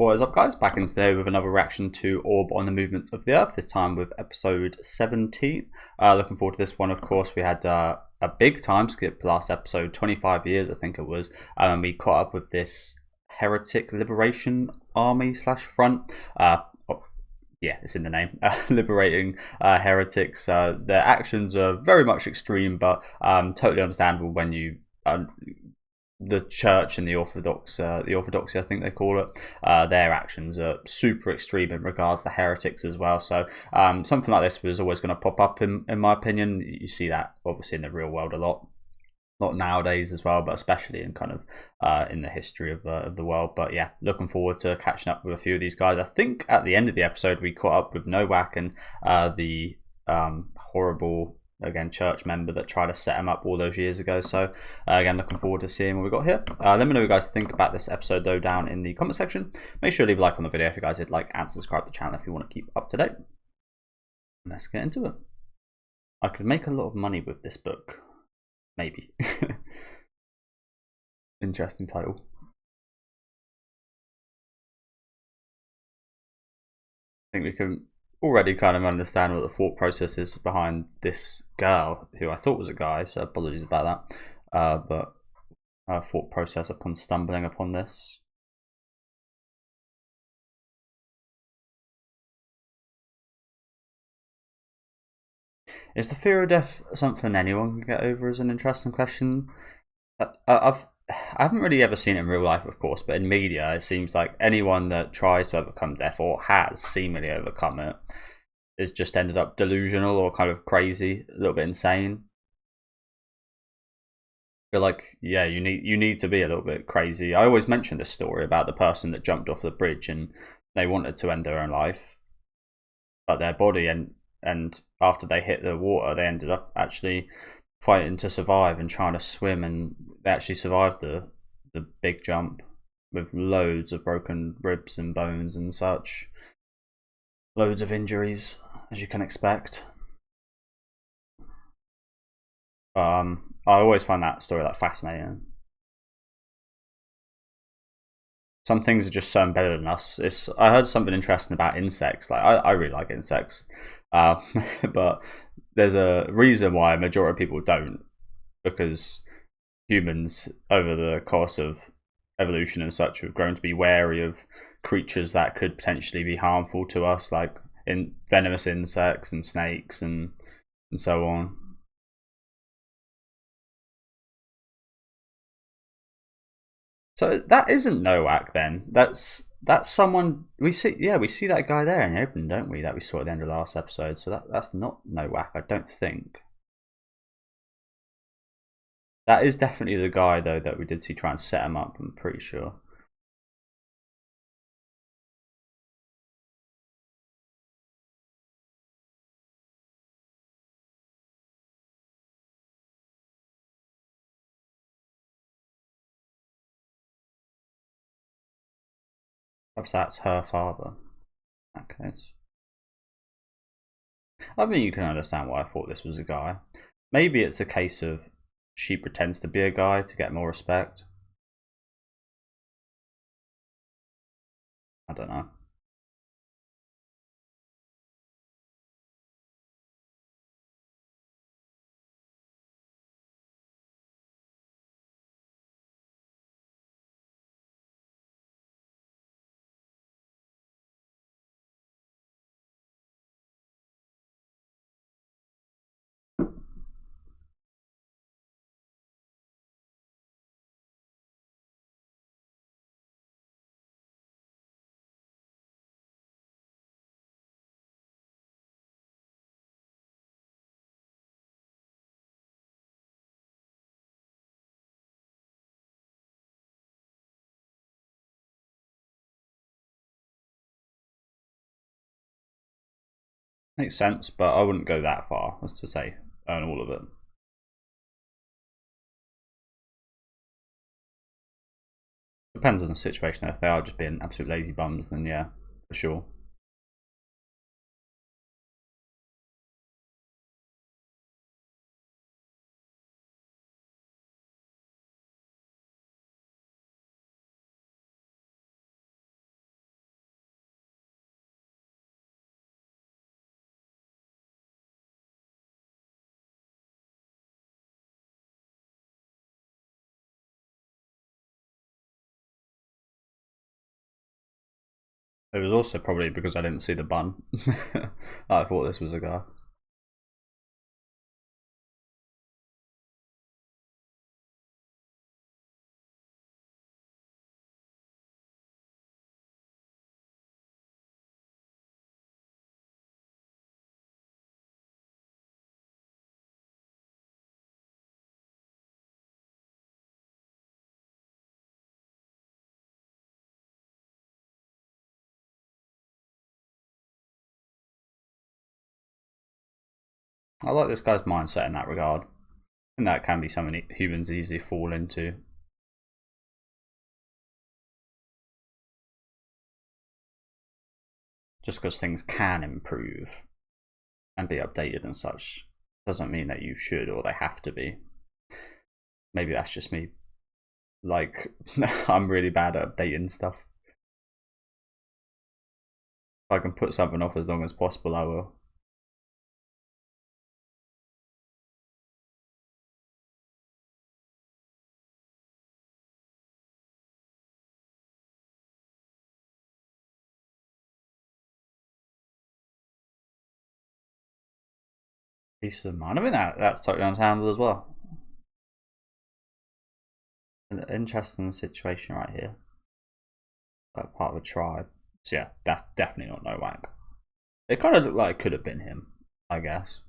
What is up, guys? Back in today with another reaction to Orb on the Movements of the Earth, this time with episode 17. Looking forward to this one, of course. We had a big time skip last episode, 25 years I think it was, and we caught up with this heretic liberation army slash front. Yeah, it's in the name, liberating heretics. Their actions are very much extreme, but totally understandable when you... the church and the orthodoxy I think they call it, their actions are super extreme in regards to heretics as well. So something like this was always going to pop up in my opinion. You see that obviously in the real world a lot nowadays as well, but especially in kind of in the history of the world. But yeah, looking forward to catching up with a few of these guys. I think at the end of the episode we caught up with Nowak and the horrible, again, church member that tried to set him up all those years ago. So again, looking forward to seeing what we got here. Let me know what you guys think about this episode though down in the comment section. Make sure to leave a like on the video if you guys did like, and subscribe to the channel if you want to keep up to date. Let's get into it. I could make a lot of money with this book, maybe. Interesting title. I think we can already kind of understand what the thought process is behind this girl, who I thought was a guy, so apologies about that. But her thought process upon stumbling upon this. Is the fear of death something anyone can get over? Is an interesting question. I haven't really ever seen it in real life, of course, but in media it seems like anyone that tries to overcome death or has seemingly overcome it is just ended up delusional or kind of crazy, a little bit insane. I feel like, yeah, you need to be a little bit crazy. I always mention this story about the person that jumped off the bridge and they wanted to end their own life, but their body and after they hit the water, they ended up actually fighting to survive and trying to swim, and they actually survived the big jump with loads of broken ribs and bones and such, loads of injuries as you can expect. I always find that story like fascinating. Some things are just so embedded in us. I heard something interesting about insects. Like I really like insects, but there's a reason why a majority of people don't, because humans over the course of evolution and such have grown to be wary of creatures that could potentially be harmful to us, like in venomous insects and snakes and so on. So that isn't Nowak then. That's someone we see. Yeah, we see that guy there in the open, don't we? That we saw at the end of the last episode. So that's not Nowak, I don't think. That is definitely the guy though that we did see try and set him up, I'm pretty sure. Perhaps that's her father. In that case, I mean, you can understand why I thought this was a guy. Maybe it's a case of she pretends to be a guy to get more respect. I don't know. Makes sense, but I wouldn't go that far as to say earn all of it. Depends on the situation. If they are just being absolute lazy bums, then yeah, for sure. It was also probably because I didn't see the bun. I thought this was a guy. I like this guy's mindset in that regard. And that can be something humans easily fall into. Just because things can improve and be updated and such doesn't mean that you should or they have to be. Maybe that's just me. Like, I'm really bad at updating stuff. If I can put something off as long as possible, I will. Peace of mind. I mean, that's totally understandable as well. An interesting situation right here. Like part of a tribe. So yeah, that's definitely not Nowak. It kind of looked like it could have been him, I guess.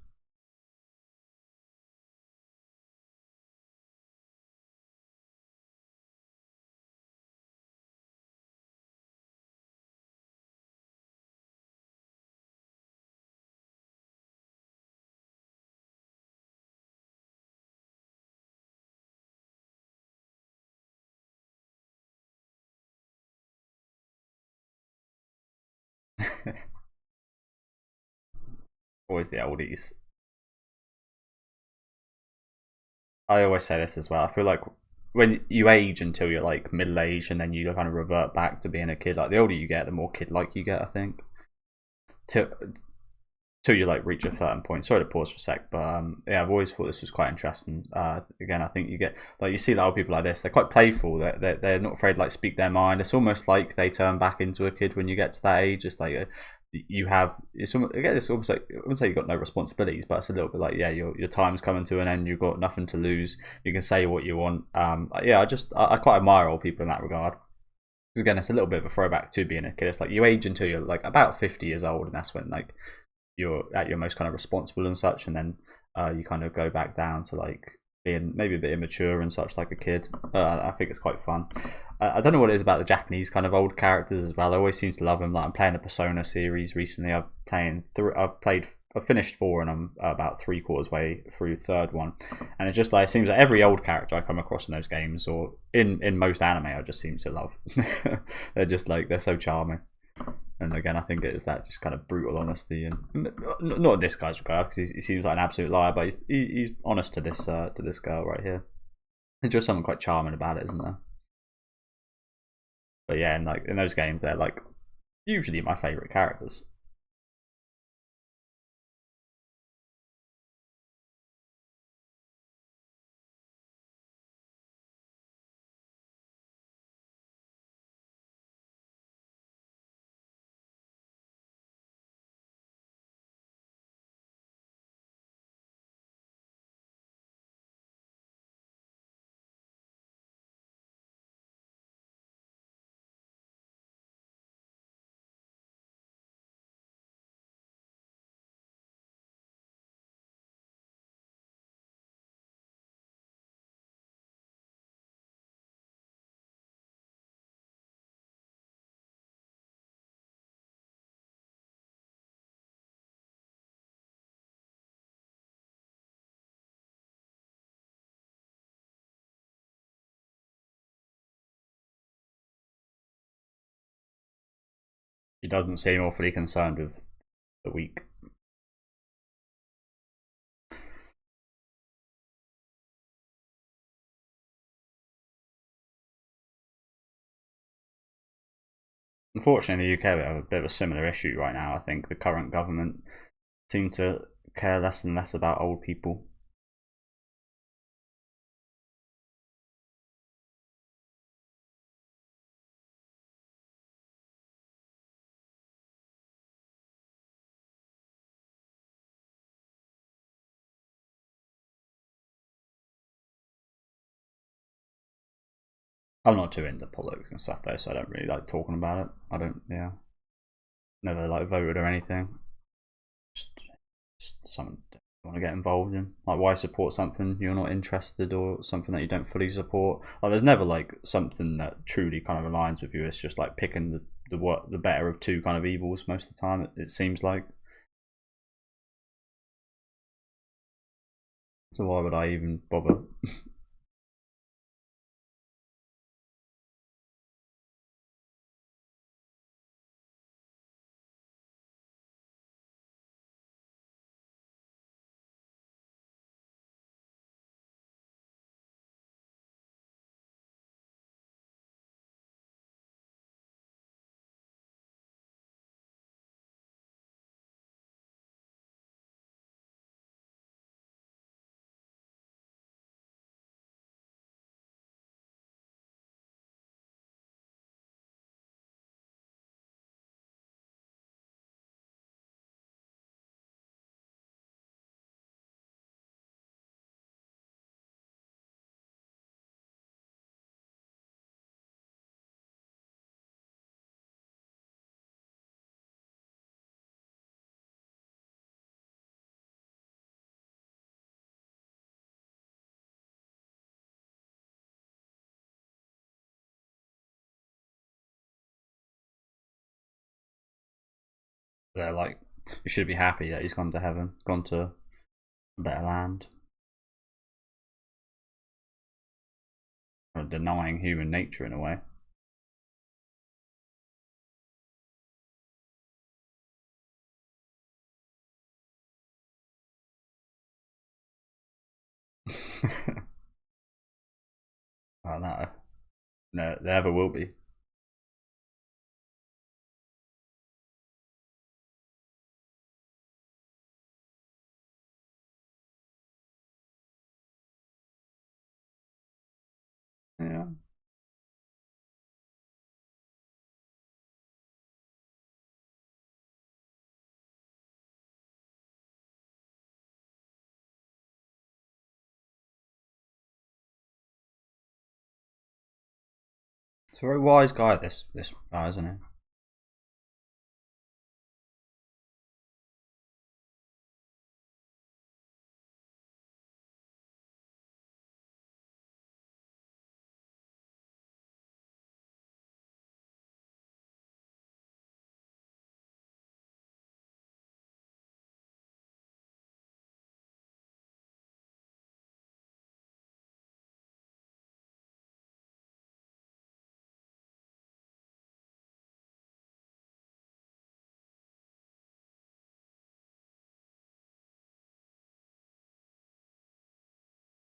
Always the oldies. I always say this as well. I feel like when you age until you're like middle age and then you kind of revert back to being a kid, like the older you get, the more kid like you get, I think. Till, till you like reach a certain point. Sorry to pause for a sec, but yeah, I've always thought this was quite interesting. Again, I think you get like you see that old people like this. They're quite playful. They're not afraid to like speak their mind. It's almost like they turn back into a kid when you get to that age. It's like you have it's almost, again it's almost like I wouldn't say you've got no responsibilities, but it's a little bit like yeah, your time's coming to an end. You've got nothing to lose. You can say what you want. Yeah, I quite admire old people in that regard. Because again, it's a little bit of a throwback to being a kid. It's like you age until you're like about 50 years old, and that's when like you're at your most kind of responsible and such, and then you kind of go back down to like being maybe a bit immature and such like a kid. I think it's quite fun. I don't know what it is about the Japanese kind of old characters as well. I always seem to love them. Like I'm playing the Persona series recently. I've finished 4 and I'm about 3/4 way through third one, and it just like it seems like every old character I come across in those games or in most anime I just seem to love. They're just like they're so charming. And again, I think it is that just kind of brutal honesty, and not in this guy's regard because he seems like an absolute liar, but he's honest to this girl right here. There's just something quite charming about it, isn't there? But yeah, and like in those games, they're like usually my favourite characters. She doesn't seem awfully concerned with the weak. Unfortunately, in the UK, we have a bit of a similar issue right now. I think the current government seem to care less and less about old people. I'm not too into politics and stuff though, so I don't really like talking about it. I don't, yeah, never like voted or anything. Just, just something I want to get involved in. Like, why support something you're not interested, or something that you don't fully support? Like, there's never like something that truly kind of aligns with you. It's just like picking the better of two kind of evils most of the time. It seems like. So why would I even bother? They're like, you should be happy that he's gone to heaven, gone to a better land. Or denying human nature in a way. Oh no, no, there ever will be. Yeah. It's a very wise guy, this guy, isn't he?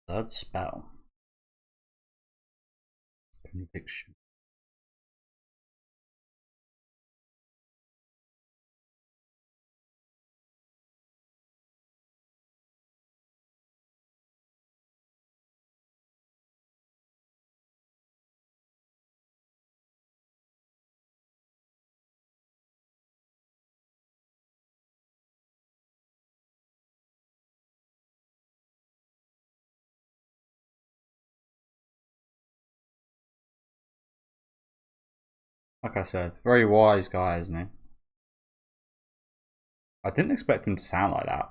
Third spell. Conviction. Like I said, very wise guy, isn't he? I didn't expect him to sound like that.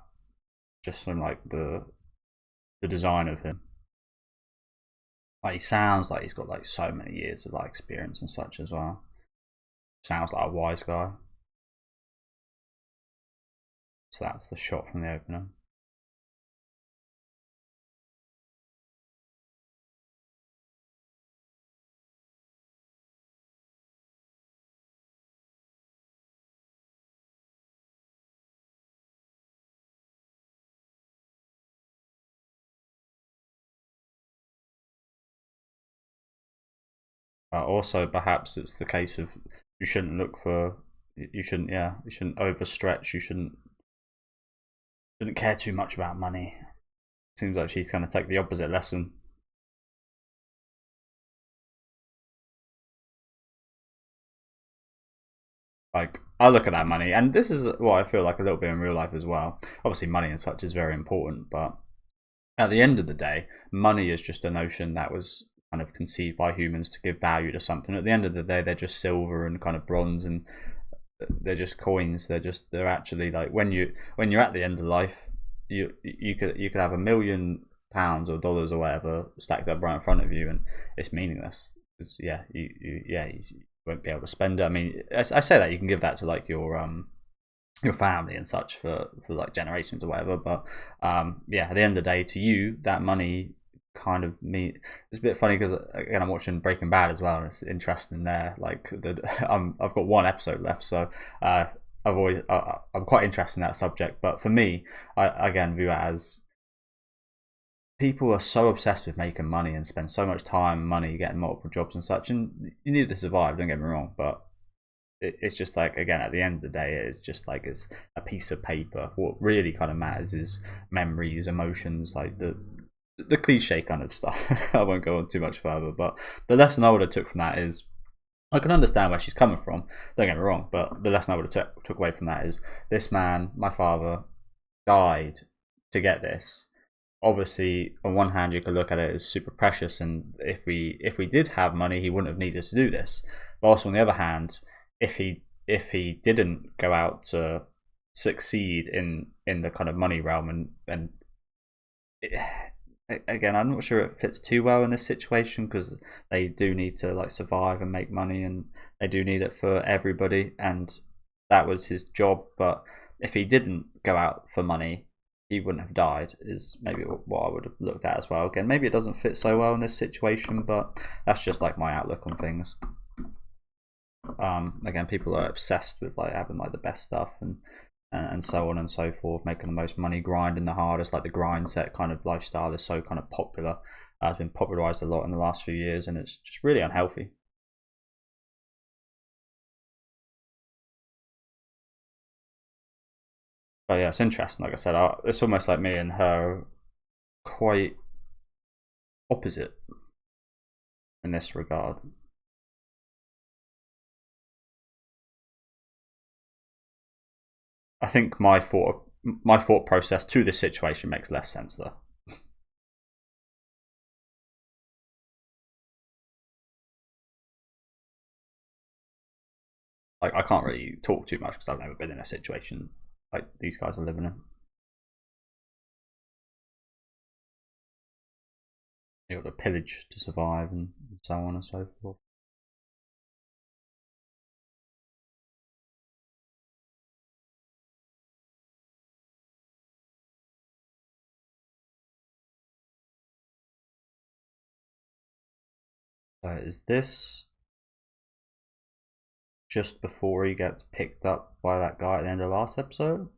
Just from like the design of him. Like, he sounds like he's got like so many years of like experience and such as well. Sounds like a wise guy. So that's the shot from the opener. Also, perhaps it's the case of you shouldn't look for, you shouldn't, yeah, you shouldn't overstretch. You shouldn't care too much about money. Seems like she's going to take the opposite lesson. Like, I look at that money, and this is what I feel like a little bit in real life as well. Obviously, money and such is very important, but at the end of the day, money is just a notion that was kind of conceived by humans to give value to something. At the end of the day, they're just silver and kind of bronze, and they're just coins. They're actually like when you're at the end of life, you could have £1 million or dollars or whatever stacked up right in front of you, and it's meaningless. Because you won't be able to spend it. I mean, I say that you can give that to like your family and such for like generations or whatever, but yeah, at the end of the day, to you, that money kind of me. It's a bit funny because again, I'm watching Breaking Bad as well, and it's interesting there. Like I've got one episode left, so I'm quite interested in that subject. But for me, I again view it as people are so obsessed with making money and spend so much time and money getting multiple jobs and such, and you need to survive, don't get me wrong, but it's just like, again, at the end of the day, it's just like it's a piece of paper. What really kind of matters is memories, emotions, like the cliche kind of stuff. I won't go on too much further, but the lesson I would have took from that is I can understand where she's coming from, don't get me wrong, but the lesson I would have took away from that is this man, my father, died to get this. Obviously, on one hand, you could look at it as super precious, and if we did have money, he wouldn't have needed to do this. But also, on the other hand, if he didn't go out to succeed in the kind of money realm, and it, again, I'm not sure it fits too well in this situation because they do need to like survive and make money, and they do need it for everybody, and that was his job. But if he didn't go out for money, he wouldn't have died, is maybe what I would have looked at as well. Again, maybe it doesn't fit so well in this situation, but that's just like my outlook on things. Again, people are obsessed with like having like the best stuff, and so on and so forth, making the most money, grinding the hardest. Like the grind set kind of lifestyle is so kind of popular, has been popularized a lot in the last few years, and it's just really unhealthy. But yeah, it's interesting. Like I said, it's almost like me and her are quite opposite in this regard. I think my thought process to this situation makes less sense though. Like I can't really talk too much because I've never been in a situation like these guys are living in. You got to pillage to survive, and so on and so forth. So is this just before he gets picked up by that guy at the end of the last episode?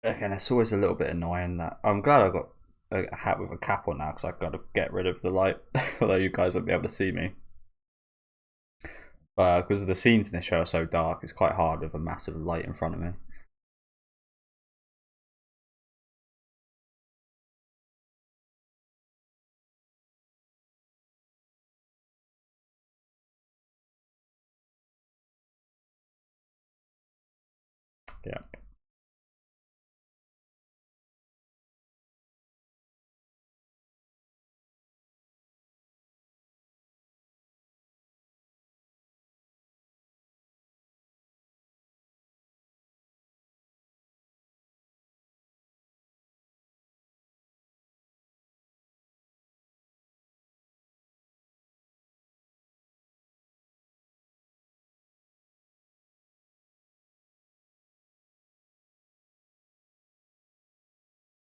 Again, it's always a little bit annoying that I'm glad I got a hat with a cap on now because I've got to get rid of the light, although you guys won't be able to see me. But because the scenes in the show are so dark, it's quite hard with a massive light in front of me. Yeah.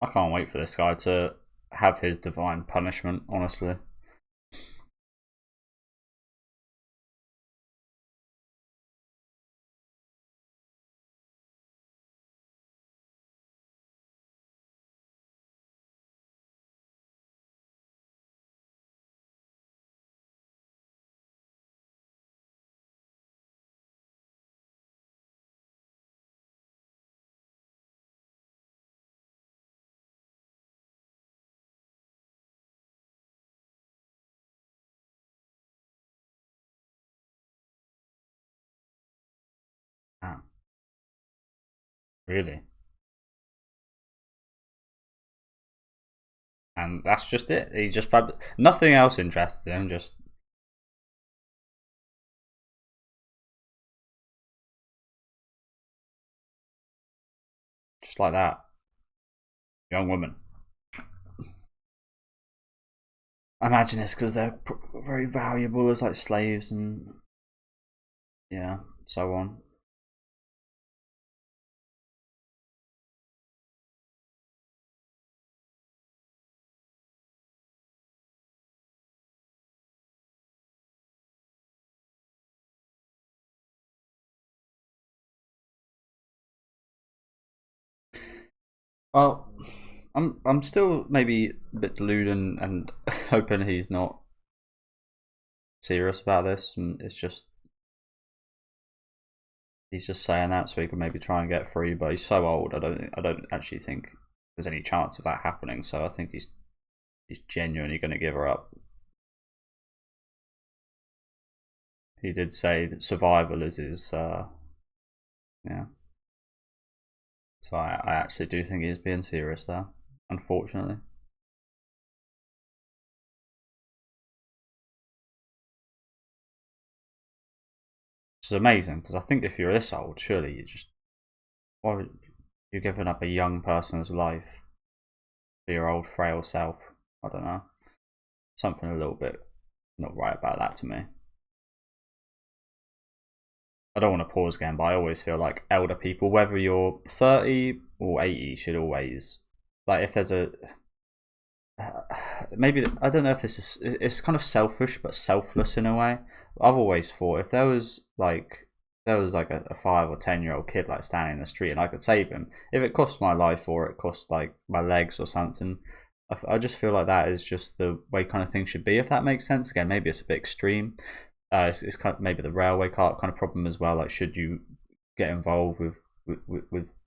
I can't wait for this guy to have his divine punishment, honestly. Ah, really? and that's just it. He just nothing else interested him. Just like that, young woman. I imagine it's because they're very valuable as like slaves and yeah, so on. Well, I'm still maybe a bit deluded and hoping he's not serious about this, and it's just he's just saying that so he can maybe try and get free. But he's so old, I don't actually think there's any chance of that happening. So I think he's genuinely going to give her up. He did say that survival is his, yeah. So I actually do think he's being serious there, unfortunately. Which is amazing because I think if you're this old, surely you just, well, you're giving up a young person's life for your old frail self. I don't know, something a little bit not right about that to me. I don't want to pause again, but I always feel like elder people, whether you're 30 or 80, should always, like, if there's a, maybe, I don't know if this is, it's kind of selfish but selfless in a way. I've always thought if there was like a 5 or 10 year old kid like standing in the street and I could save him, if it cost my life or it cost like my legs or something, I just feel like that is just the way kind of things should be, if that makes sense. Again, maybe it's a bit extreme. It's kind of maybe the railway car kind of problem as well. Like, should you get involved with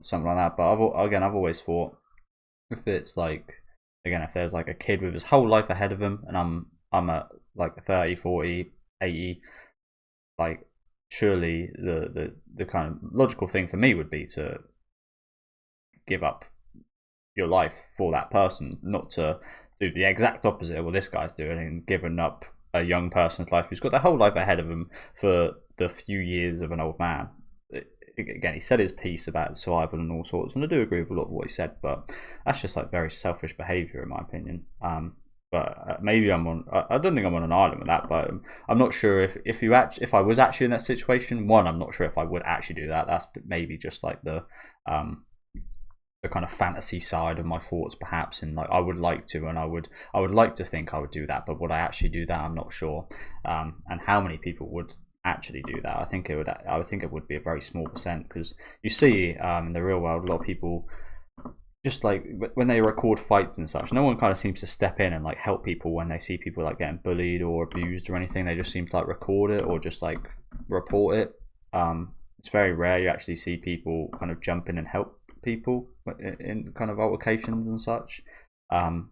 something like that? But I've always thought if it's like, again, if there's like a kid with his whole life ahead of him and I'm at like 30, 40, 80, like surely the kind of logical thing for me would be to give up your life for that person, not to do the exact opposite of what this guy's doing and giving up a young person's life who's got their whole life ahead of him for the few years of an old man. Again, he said his piece about survival and all sorts, and I do agree with a lot of what he said, but that's just like very selfish behaviour in my opinion. But maybe I'm on. I don't think I'm on an island with that, but I'm not sure if I was actually in that situation. One, I'm not sure if I would actually do that. That's maybe just like the kind of fantasy side of my thoughts, perhaps, and like I would like to, and I would like to think I would do that, but would I actually do that? I'm not sure. And how many people would actually do that? I would think it would be a very small percent, because you see in the real world a lot of people just like when they record fights and such, no one kind of seems to step in and like help people when they see people like getting bullied or abused or anything. They just seem to like record it or just like report it. It's very rare you actually see people kind of jump in and help people in kind of altercations and such. And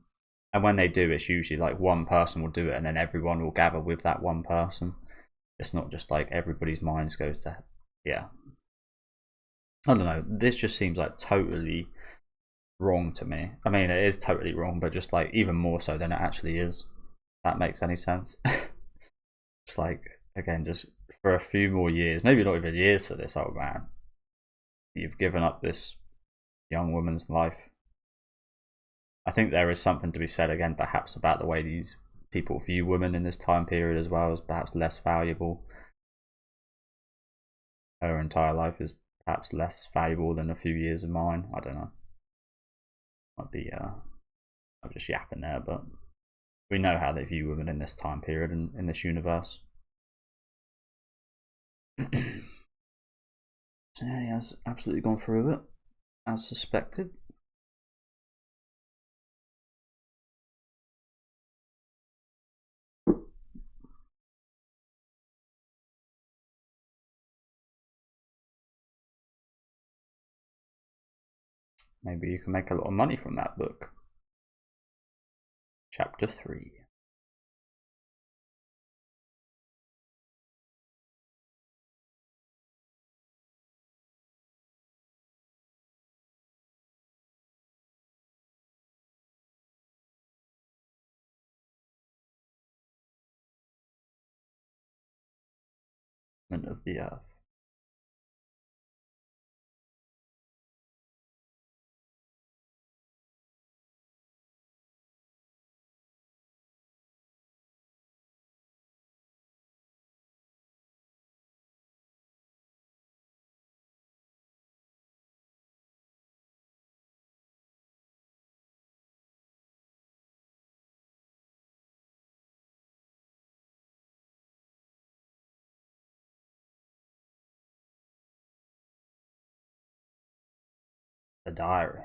when they do, it's usually like one person will do it and then everyone will gather with that one person. It's not just like everybody's minds goes to, yeah. I don't know. This just seems like totally wrong to me. I mean, it is totally wrong, but just like even more so than it actually is. If that makes any sense. Just like, again, just for a few more years, maybe not even years for this old man, you've given up this young woman's life. I think there is something to be said again, perhaps, about the way these people view women in this time period as well, as perhaps less valuable. Her entire life is perhaps less valuable than a few years of mine. I don't know. Might be I'm just yapping there, but we know how they view women in this time period and in this universe. So yeah, he has absolutely gone through it, as suspected. Maybe you can make a lot of money from that book. Chapter 3. movement of the earth. The diary.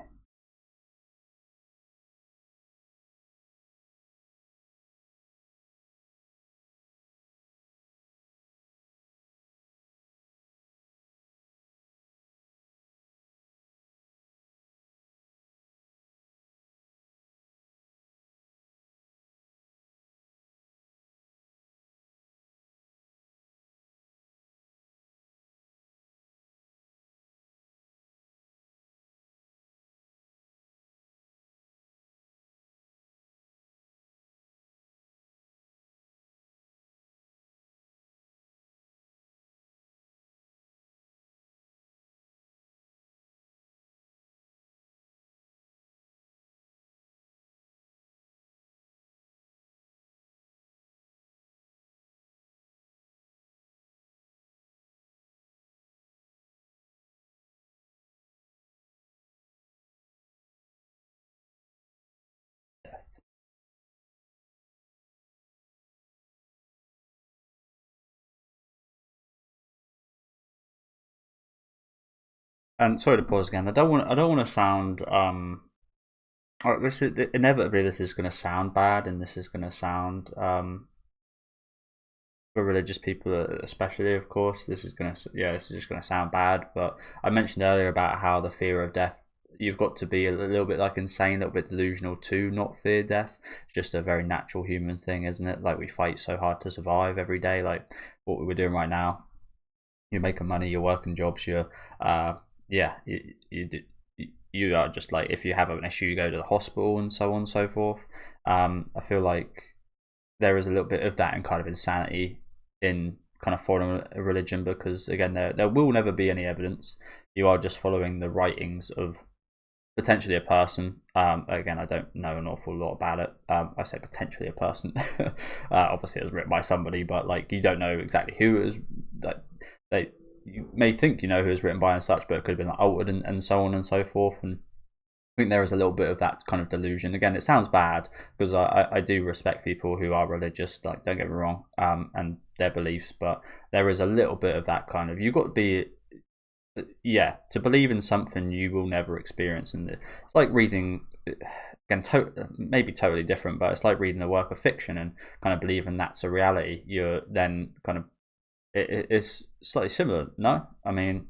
And sorry to pause again. I don't want to sound this is inevitably this is going to sound bad, and this is going to sound for religious people especially, of course, this is going to this is just going to sound bad. But I mentioned earlier about how the fear of death, you've got to be a little bit like insane, a little bit delusional to not fear death. It's just a very natural human thing, isn't it? Like, we fight so hard to survive every day, like what we're doing right now. You're making money, you're working jobs, you're yeah, you are just like, if you have an issue, you go to the hospital and so on and so forth. I feel like there is a little bit of that and kind of insanity in kind of following a religion, because again, there will never be any evidence. You are just following the writings of potentially a person. Again, I don't know an awful lot about it. I say potentially a person. Obviously, it was written by somebody, but like, you don't know exactly who it was. Like, you may think you know who it was written by and such, but it could have been like altered and so on and so forth. And I think there is a little bit of that kind of delusion. Again, it sounds bad because I do respect people who are religious, like, don't get me wrong, and their beliefs, but there is a little bit of that kind of, you've got to be, to believe in something you will never experience. And it's like reading, again, maybe totally different, but it's like reading a work of fiction and kind of believing that's a reality. You're then kind of, it's slightly similar, no? I mean,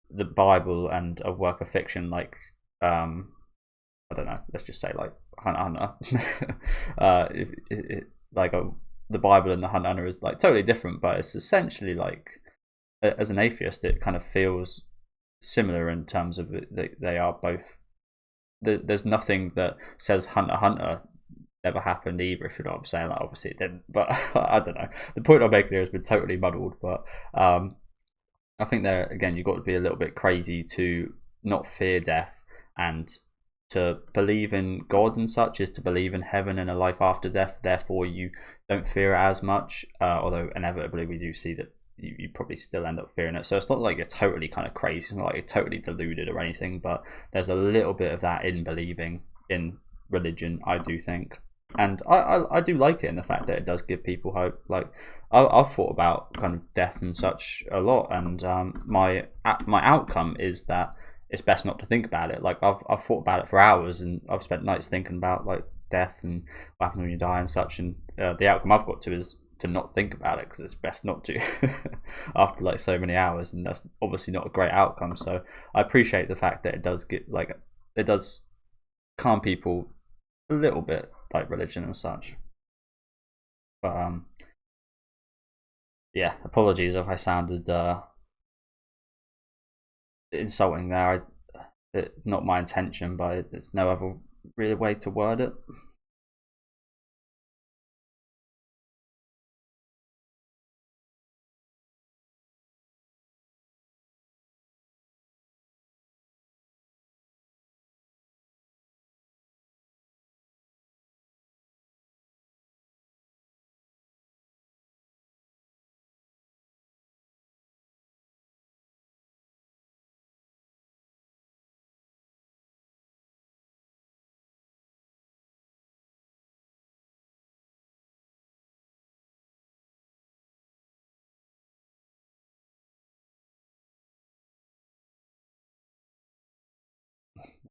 the Bible and a work of fiction, like, I don't know, let's just say like Hunter like the Bible and the Hunter is like totally different, but it's essentially like, as an atheist, it kind of feels similar in terms of they are both. There's nothing that says Hunter never happened either, if you know what I'm saying. Like, obviously it didn't, but I don't know. The point I'm making here has been totally muddled, but I think there again, you've got to be a little bit crazy to not fear death, and to believe in God and such is to believe in heaven and a life after death. Therefore, you don't fear it as much, although inevitably we do see that you probably still end up fearing it. So it's not like you're totally kind of crazy, it's not like you're totally deluded or anything, but there's a little bit of that in believing in religion, I do think. And I do like it in the fact that it does give people hope. Like, I've thought about kind of death and such a lot, and my outcome is that it's best not to think about it. Like, I've thought about it for hours, and I've spent nights thinking about like death and what happens when you die and such. And the outcome I've got to is to not think about it, because it's best not to after like so many hours, and that's obviously not a great outcome. So I appreciate the fact that it does get, like, it does calm people a little bit, like religion and such. But yeah, apologies if I sounded insulting there. It's not my intention, but it's no other really way to word it.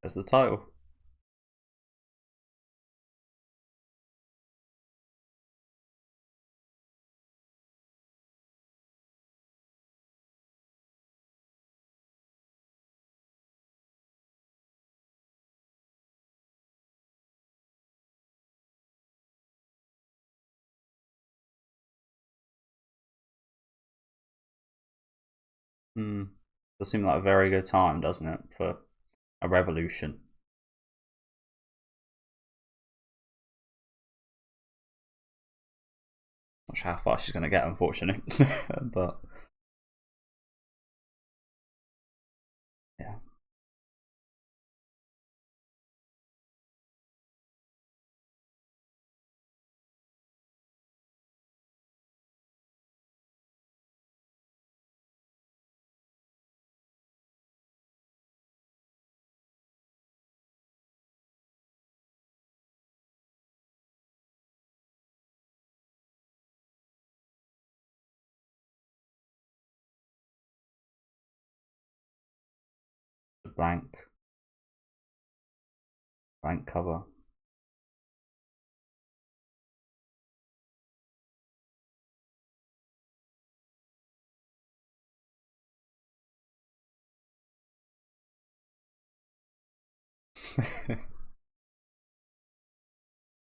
That's the title. Hmm. Does seem like a very good time, doesn't it, for a revolution? Not sure how far she's going to get, unfortunately. But yeah. The blank cover.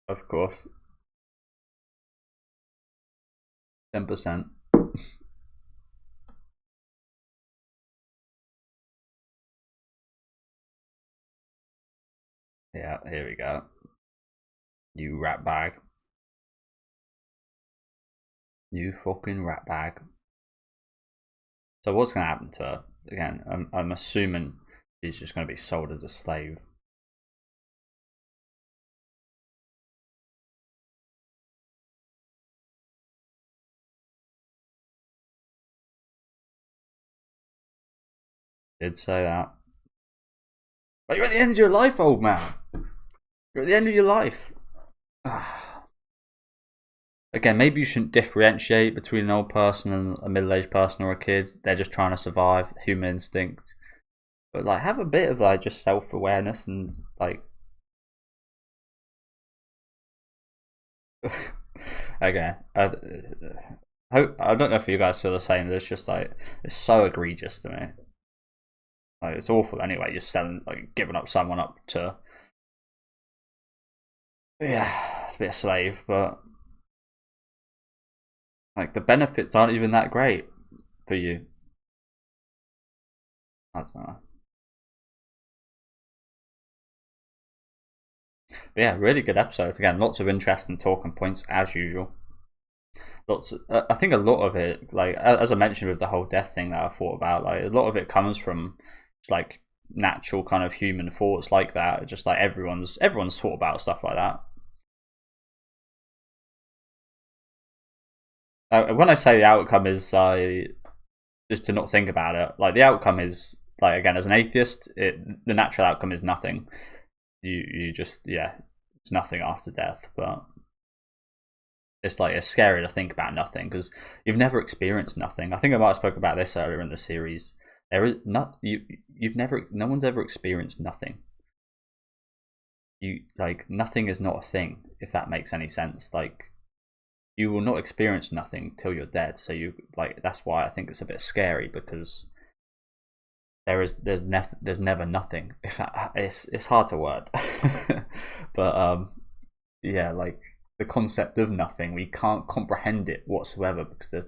Of course. 10%. Yeah, here we go. You rat bag. You fucking rat bag. So what's going to happen to her? Again, I'm assuming she's just going to be sold as a slave. Did say that. But you're at the end of your life, old man. You're at the end of your life. Again, maybe you shouldn't differentiate between an old person and a middle-aged person or a kid. They're just trying to survive, human instinct. But like, have a bit of like just self-awareness and like. Again, I don't know if you guys feel the same. It's just like it's so egregious to me. Like, it's awful anyway. You're selling, like, giving up someone up to, yeah, to be a slave. But like the benefits aren't even that great for you. I don't know. But yeah, really good episode. Again, lots of interesting talking points as usual. I think a lot of it, like as I mentioned with the whole death thing that I thought about, like a lot of it comes from like natural kind of human thoughts like that. Just like everyone's thought about stuff like that. When I say the outcome is to not think about it, like the outcome is like, again, as an atheist, the natural outcome is nothing. You just, yeah, it's nothing after death. But it's like it's scary to think about nothing because you've never experienced nothing. I think I might have spoke about this earlier in the series. There is not you've never no one's ever experienced nothing. You like nothing is not a thing, if that makes any sense. Like you will not experience nothing till you're dead. So you like that's why I think it's a bit scary because there's never nothing. If that, it's hard to word, but yeah, like the concept of nothing, we can't comprehend it whatsoever because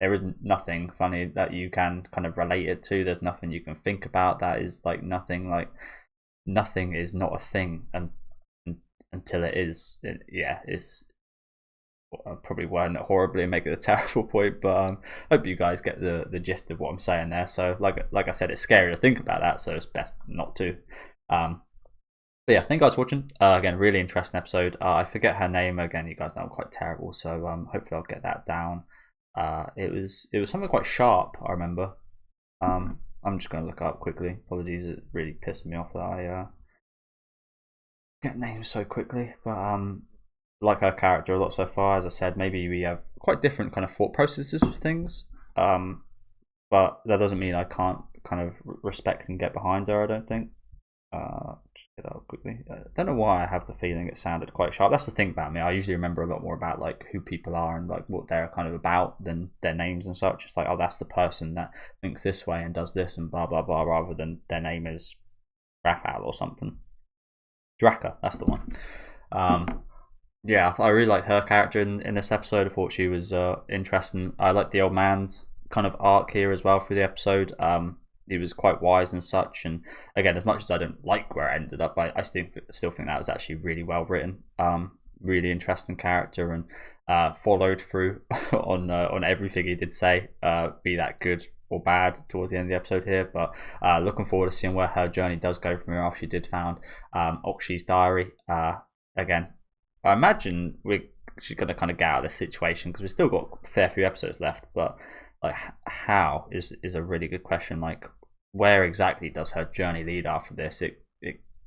there is nothing funny that you can kind of relate it to. There's nothing you can think about that is like nothing. Like nothing is not a thing, and until it is, yeah, it's. I'm probably wording it horribly and making a terrible point, but I hope you guys get the gist of what I'm saying there. So, like I said, it's scary to think about that, so it's best not to. But yeah, thank you guys for watching. Again, really interesting episode. I forget her name again. You guys know I'm quite terrible, so hopefully I'll get that down. It was something quite sharp. I remember. I'm just gonna look it up quickly. Apologies, it really pissing me off that I get names so quickly. But like her character a lot so far. As I said, maybe we have quite different kind of thought processes for things. But that doesn't mean I can't kind of respect and get behind her. I don't think. Just get it up quickly. I don't know why I have the feeling it sounded quite sharp. That's the thing about me. I usually remember a lot more about like who people are and like what they're kind of about than their names and such. It's like, oh, that's the person that thinks this way and does this and blah blah blah, rather than their name is Raphael or something. Draka, that's the one. Yeah, I really liked her character in this episode. I thought she was interesting. I liked the old man's kind of arc here as well through the episode. He was quite wise and such, and again, as much as I don't like where it ended up, I still think that was actually really well written. Really interesting character, and followed through on everything he did say, be that good or bad towards the end of the episode here. But looking forward to seeing where her journey does go from here after she did found Okshi's diary. Again, I imagine she's going to kind of get out of this situation because we've still got a fair few episodes left. But like, how is a really good question. Like, where exactly does her journey lead after this? It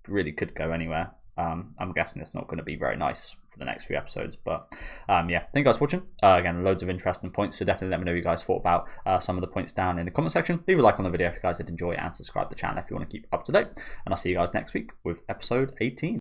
really could go anywhere. I'm guessing it's not going to be very nice for the next few episodes, but yeah, thank you guys for watching. Again, loads of interesting points, so definitely let me know what you guys thought about some of the points down in the comment section. Leave a like on the video if you guys did enjoy, and subscribe to the channel if you want to keep up to date, and I'll see you guys next week with episode 18.